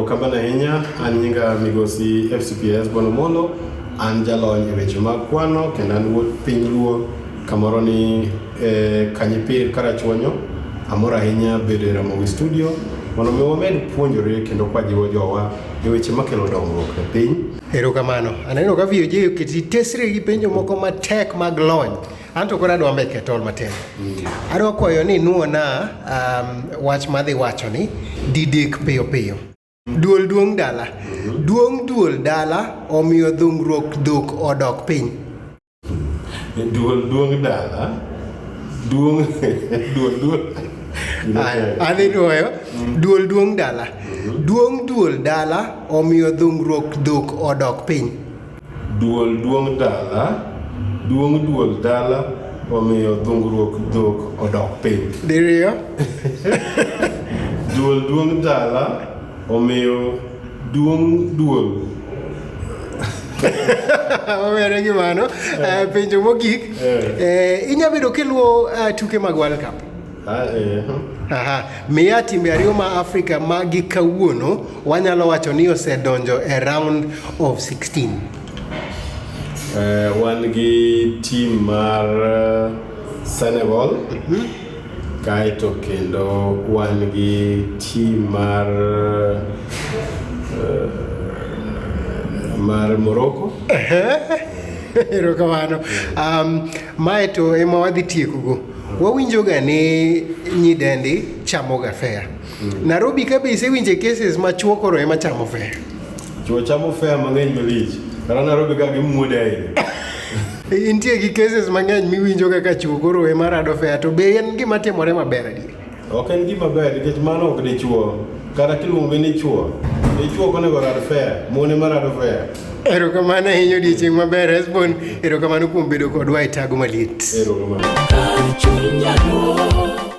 Erokamano ahinya, an nyinga migosi FCPA Hesbon Omolo, an jalony e weche mag kwano kendo an wuod piny luo kamoro ni Kanyipir Karachuonyo. Amor ahinya bedo e Ramogi Studio mondo mi wamed puonjore kendo kwajiwo jowa e weche makelo dongruok e piny. Erokamano. Aneno ka VOJ oketi tesre gi penjo moko matek mag lony. Anto kora adwa mbeke tol matin. Adwa kwayo ni nuona wach madhi wacho ni didek piyo piyo. Duol duong dala. Duol dala omiyo dhungruok dhok odok piny. Duong dala. Duol. Adhi nuoyo. Duol duong dala. Duol dala omiyo dhungruok dhok odok piny. Duol dala. Duol dala omiyo dhungruok dhok odok piny. Diriyo. Duol dala omiyo duol. Omere gimano. Penjo mogik. Inyabedo kiluwo tuke mag World Cup. Miya timbe ariyo ma Afrika magi kawuono wanyalo wacho ni osedonjo e round of 16. Wan gi team mar Senegal, kaito kendo wan gi team mar Morocco. Erokamano. Mae to ema wadhi tiekogo. Wawinjoga ni nyidendi chamo ga fea. Nairobi ka be isewinje cases ma chuo koro ema chamo fea. Chuo chamo fea mang'eny malich. Kara Nairobi ka gimuode ahinya. Intie gi cases mang'eny miwinjo ka chuo koro ema rado fea, to be en gima timore maber adier. Ok en gima ber nikech mano ok dichuo. Kata kiluongo ni chuo. Dichuo konego rad fea, mon ema rado fea. Erokamano ahinya odiochieng' maber Hesbon. Erokamano kuom bedo kodwa e Tago maliet. Erokamano.